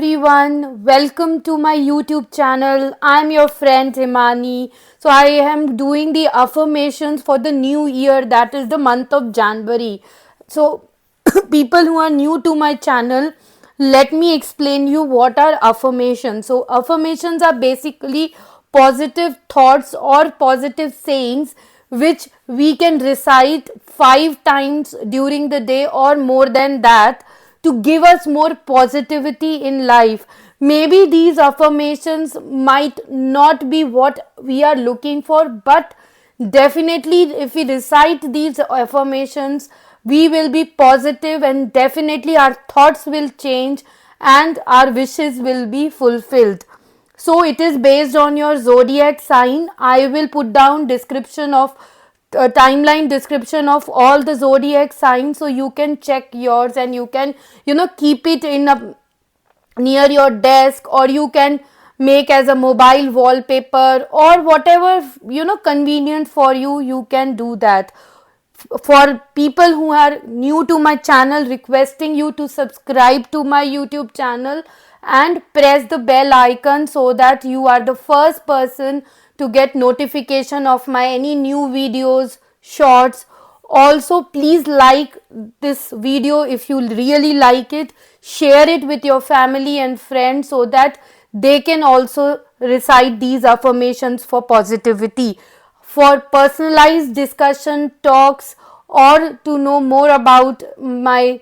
everyone, welcome to my YouTube channel. I'm your friend Imani. So, I am doing the affirmations for the new year, that is the month of January. So, people who are new to my channel, let me explain you what are affirmations. So, affirmations are basically positive thoughts or positive sayings which we can recite 5 times during the day or more than that to give us more positivity in life. Maybe these affirmations might not be what we are looking for, but definitely if we recite these affirmations, we will be positive and definitely our thoughts will change and our wishes will be fulfilled. So it is based on your zodiac sign. I will put down description of timeline description of all the zodiac signs, so you can check yours and you can keep it in a near your desk, or you can make as a mobile wallpaper or whatever convenient for you. You can do that. For people who are new to my channel, requesting you to subscribe to my YouTube channel and press the bell icon so that you are the first person to get notification of my any new videos, shorts. Also, please like this video if you really like it. Share it with your family and friends so that they can also recite these affirmations for positivity. For personalized discussion talks or to know more about my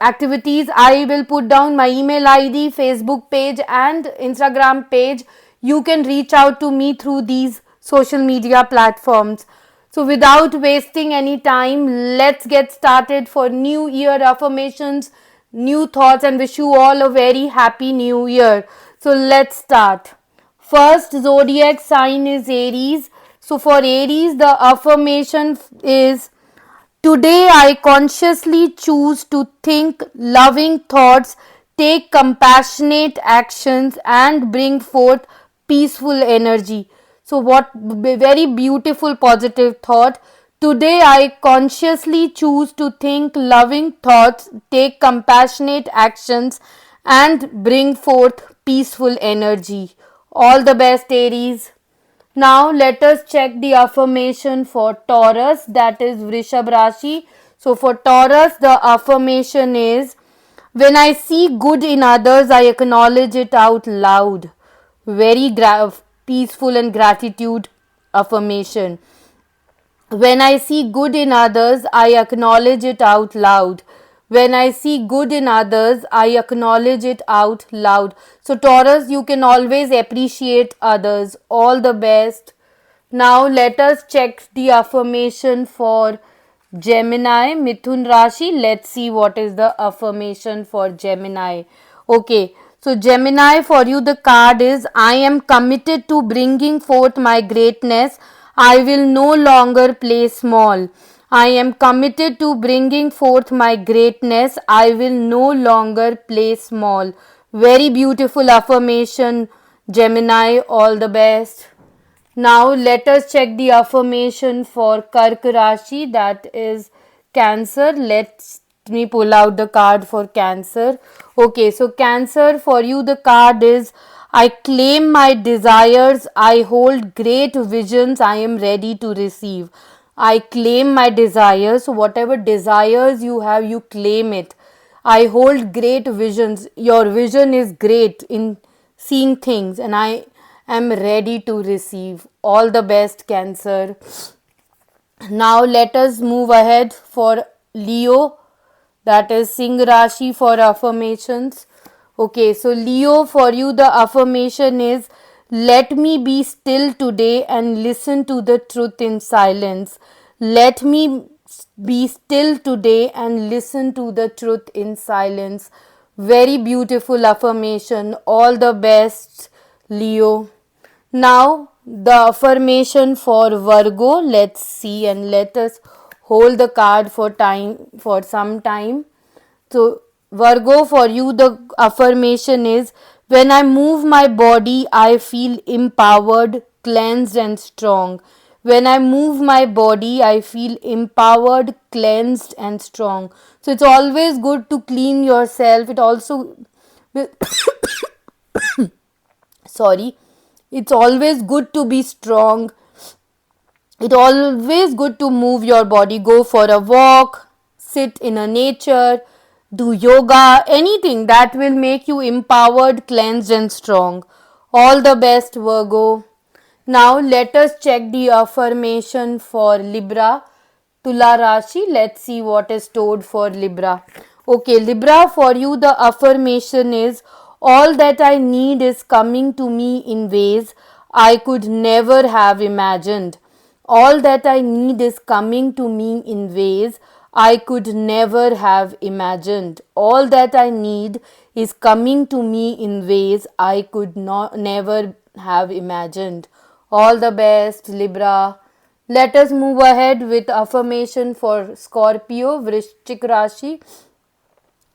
activities, I will put down my email ID, Facebook page and Instagram page. You can reach out to me through these social media platforms. So without wasting any time, let's get started for new year affirmations, new thoughts, and wish you all a very happy new year. So let's start. First zodiac sign is Aries. So for Aries, the affirmation is: today I consciously choose to think loving thoughts, take compassionate actions, and bring forth peaceful energy. So, what very beautiful positive thought. Today I consciously choose to think loving thoughts, take compassionate actions, and bring forth peaceful energy. All the best, Aries. Now let us check the affirmation for Taurus, that is Vrishab Rashi. So for Taurus, the affirmation is: when I see good in others, I acknowledge it out loud. Very peaceful and gratitude affirmation. When I see good in others, I acknowledge it out loud. When I see good in others, I acknowledge it out loud. So, Taurus, you can always appreciate others. All the best. Now, let us check the affirmation for Gemini, Mithun Rashi. Let's see what is the affirmation for Gemini. Okay, so Gemini, for you the card is: I am committed to bringing forth my greatness. I will no longer play small. I am committed to bringing forth my greatness. I will no longer play small. Very beautiful affirmation, Gemini. All the best. Now let us check the affirmation for Kark Rashi, that is Cancer. Let me pull out the card for Cancer. Okay, so Cancer, for you the card is: I claim my desires, I hold great visions, I am ready to receive. I claim my desires. So whatever desires you have, you claim it. I hold great visions. Your vision is great in seeing things, and I am ready to receive. All the best, Cancer. Now let us move ahead for Leo, that is Singh Rashi, for affirmations. Okay, so Leo, for you the affirmation is: let me be still today and listen to the truth in silence. Let me be still today and listen to the truth in silence. Very beautiful affirmation. All the best, Leo. Now the affirmation for Virgo. Let's see and let us hold the card for some time. So Virgo, for you the affirmation is: when I move my body, I feel empowered, cleansed and strong. When I move my body, I feel empowered, cleansed and strong. So it's always good to clean yourself. It also will sorry, it's always good to be strong. It's always good to move your body. Go for a walk, sit in a nature, do yoga, anything that will make you empowered, cleansed, and strong. All the best, Virgo. Now let us check the affirmation for Libra. Tula Rashi. Let's see what is stored for Libra. Okay, Libra, for you the affirmation is all that I need is coming to me in ways I could never have imagined. All that I need is coming to me in ways I could never have imagined. All that I need is coming to me in ways I could never have imagined. All the best, Libra. Let us move ahead with affirmation for Scorpio, Vrishchik Rashi.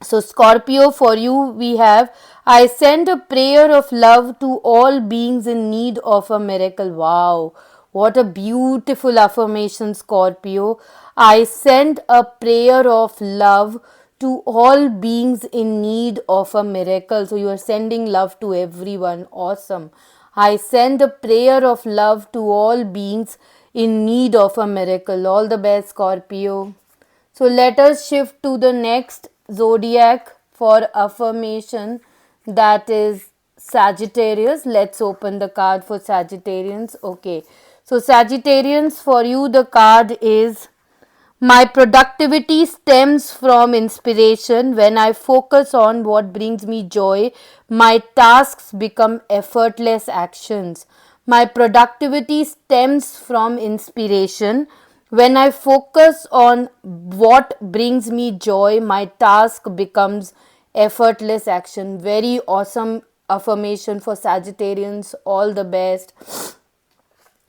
So, Scorpio, for you we have I send a prayer of love to all beings in need of a miracle. Wow, what a beautiful affirmation, Scorpio. I send a prayer of love to all beings in need of a miracle. So, you are sending love to everyone. Awesome. I send a prayer of love to all beings in need of a miracle. All the best, Scorpio. So let us shift to the next zodiac for affirmation, that is Sagittarius. Let's open the card for Sagittarians. Okay. So Sagittarians, for you the card is my productivity stems from inspiration. When I focus on what brings me joy, my tasks become effortless actions. My productivity stems from inspiration. When I focus on what brings me joy, my task becomes effortless action. Very awesome affirmation for Sagittarians. All the best.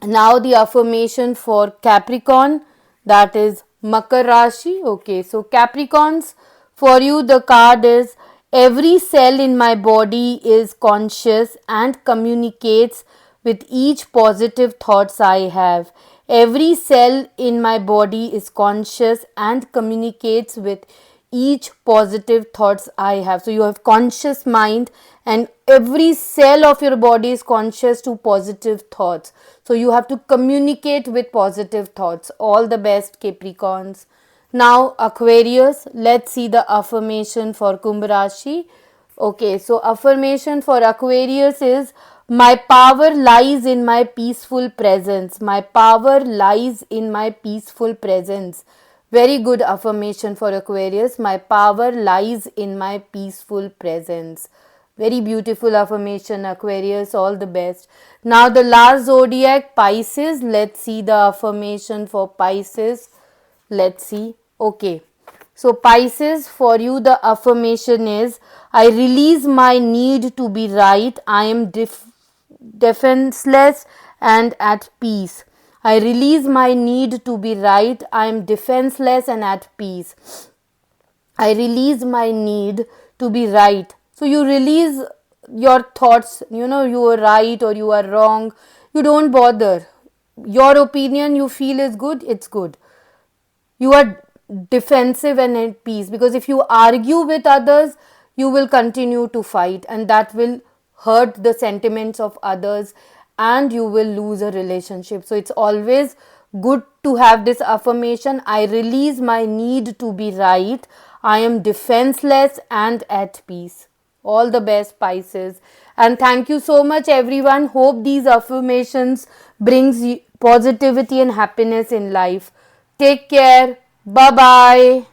Now the affirmation for Capricorn, that is Makar Rashi. Okay, so Capricorns, for you the card is every cell in my body is conscious and communicates with each positive thoughts I have. Every cell in my body is conscious and communicates with each positive thoughts I have. So you have conscious mind and every cell of your body is conscious to positive thoughts. So you have to communicate with positive thoughts. All the best, Capricorns. Now Aquarius, let's see the affirmation for Kumbh Rashi. Okay, so affirmation for Aquarius is my power lies in my peaceful presence. My power lies in my peaceful presence. Very good affirmation for Aquarius. My power lies in my peaceful presence. Very beautiful affirmation, Aquarius. All the best. Now the last zodiac, Pisces. Let's see the affirmation for Pisces. Let's see. Okay. So Pisces, for you the affirmation is I release my need to be right. I am defenseless and at peace. I release my need to be right. I am defenseless and at peace. I release my need to be right. So you release your thoughts, you are right or you are wrong. You don't bother. Your opinion you feel is good, it's good. You are defensive and at peace, because if you argue with others, you will continue to fight and that will hurt the sentiments of others and you will lose a relationship. So it's always good to have this affirmation. I release my need to be right. I am defenseless and at peace. All the best, Pisces. And thank you so much, everyone. Hope these affirmations brings positivity and happiness in life. Take care. Bye bye.